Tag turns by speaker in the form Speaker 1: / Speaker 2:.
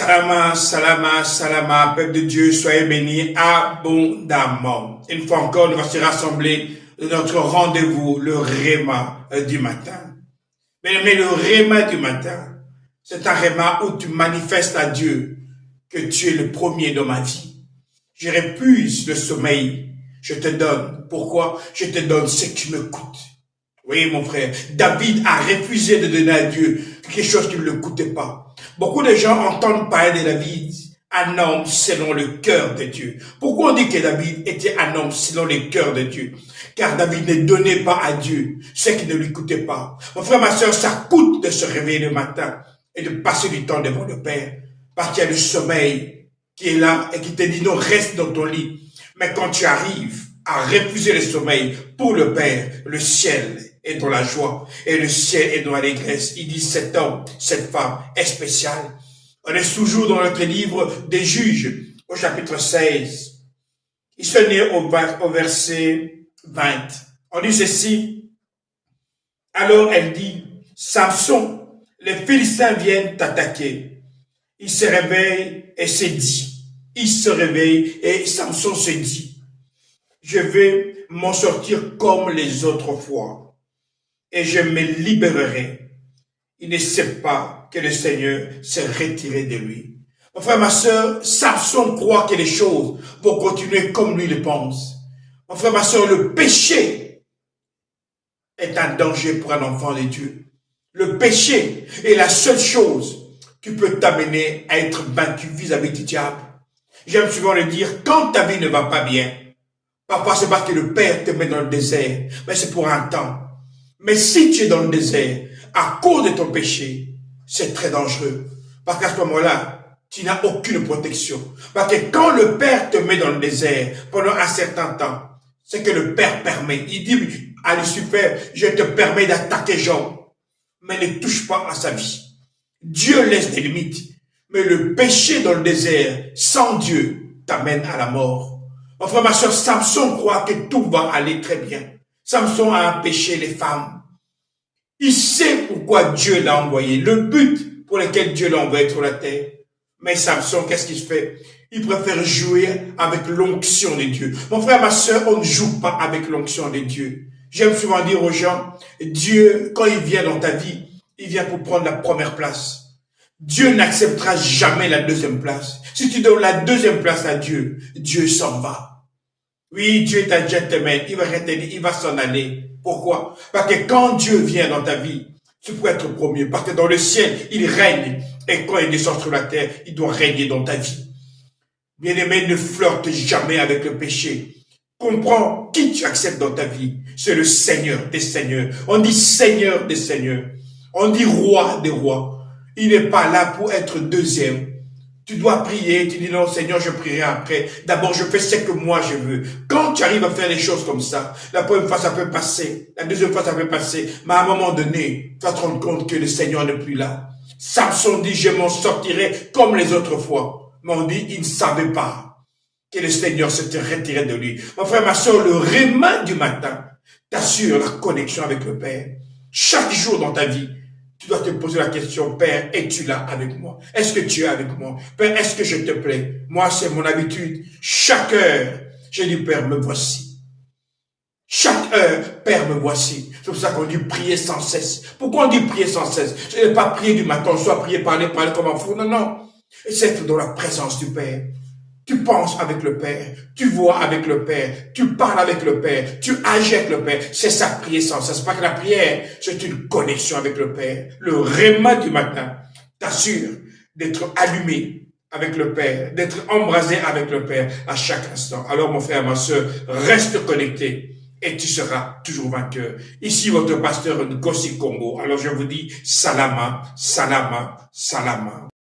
Speaker 1: Salama, salama, salama, peuple de Dieu, soyez bénis abondamment. Une fois encore, nous voici rassemblés de notre rendez-vous, le Réma du matin. Mais le Réma du matin, c'est un Réma où tu manifestes à Dieu que tu es le premier dans ma vie. Je répuise le sommeil, je te donne. Pourquoi? Je te donne ce qui me coûte. Oui, mon frère, David a refusé de donner à Dieu quelque chose qui ne le coûtait pas. Beaucoup de gens entendent parler de David, un homme selon le cœur de Dieu. Pourquoi on dit que David était un homme selon le cœur de Dieu? Car David ne donnait pas à Dieu ce qui ne lui coûtait pas. Mon frère, ma soeur, ça coûte de se réveiller le matin et de passer du temps devant le Père. Parce qu'il y a le sommeil qui est là et qui te dit non, reste dans ton lit. Mais quand tu arrives à refuser le sommeil pour le Père, le ciel est dans la joie et le ciel est dans l'allégresse. Il dit cet homme, cette femme est spéciale. On est toujours dans notre livre des Juges, au chapitre 16. Il se met au verset 20. On dit ceci. Alors elle dit, Samson, les Philistins viennent t'attaquer. Il se réveille et se dit. Il se réveille et Samson se dit, je vais m'en sortir comme les autres fois et je me libérerai. Il ne sait pas que le Seigneur s'est retiré de lui. Mon frère, ma soeur, Samson croit que les choses vont continuer comme lui le pense. Mon frère, ma soeur, le péché est un danger pour un enfant de Dieu. Le péché est la seule chose qui peut t'amener à être vaincu vis-à-vis du diable. J'aime souvent le dire, quand ta vie ne va pas bien, parfois c'est parce que le Père te met dans le désert, mais c'est pour un temps. Mais si tu es dans le désert, à cause de ton péché, c'est très dangereux. Parce qu'à ce moment-là, tu n'as aucune protection. Parce que quand le Père te met dans le désert pendant un certain temps, c'est que le Père permet. Il dit à Lucifer, je te permets d'attaquer Job, mais ne touche pas à sa vie. Dieu laisse des limites. Mais le péché dans le désert, sans Dieu, t'amène à la mort. Mon frère, ma soeur, Samson croit que tout va aller très bien. Samson a empêché les femmes. Il sait pourquoi Dieu l'a envoyé, le but pour lequel Dieu l'a envoyé sur la terre. Mais Samson, qu'est-ce qu'il fait? Il préfère jouer avec l'onction de Dieu. Mon frère, ma soeur, on ne joue pas avec l'onction de Dieu. J'aime souvent dire aux gens, Dieu, quand il vient dans ta vie, il vient pour prendre la première place. Dieu n'acceptera jamais la deuxième place. Si tu donnes la deuxième place à Dieu, Dieu s'en va. Oui, Dieu est un gentleman, il va s'en aller. Pourquoi? Parce que quand Dieu vient dans ta vie, tu peux être premier. Parce que dans le ciel, il règne. Et quand il descend sur la terre, il doit régner dans ta vie. Bien-aimé, ne flirte jamais avec le péché. Comprends qui tu acceptes dans ta vie. C'est le Seigneur des Seigneurs. On dit Seigneur des Seigneurs. On dit Roi des Rois. Il n'est pas là pour être deuxième. Tu dois prier, tu dis non Seigneur, je prierai après. D'abord, je fais ce que moi je veux. Quand tu arrives à faire les choses comme ça, la première fois ça peut passer, la deuxième fois ça peut passer, mais à un moment donné, tu vas te rendre compte que le Seigneur n'est plus là. Samson dit, je m'en sortirai comme les autres fois. Mais on dit, il ne savait pas que le Seigneur s'était retiré de lui. Mon frère, ma soeur, le réma du matin t'assure la connexion avec le Père. Chaque jour dans ta vie, tu dois te poser la question, Père, es-tu là avec moi? Est-ce que tu es avec moi? Père, est-ce que je te plais? Moi, c'est mon habitude. Chaque heure, je dis, Père, me voici. Chaque heure, Père, me voici. C'est pour ça qu'on dit prier sans cesse. Pourquoi on dit prier sans cesse? Ce n'est pas prier du matin, soit prier, parler comme un fou. Non, non. C'est être dans la présence du Père. Tu penses avec le Père, tu vois avec le Père, tu parles avec le Père, tu agis avec le Père. C'est ça, prier sans cesse. C'est pas que la prière, c'est une connexion avec le Père. Le réma du matin t'assure d'être allumé avec le Père, d'être embrasé avec le Père à chaque instant. Alors mon frère, ma soeur, reste connecté et tu seras toujours vainqueur. Ici votre pasteur Ngossi Congo. Alors je vous dis salama, salama, salama.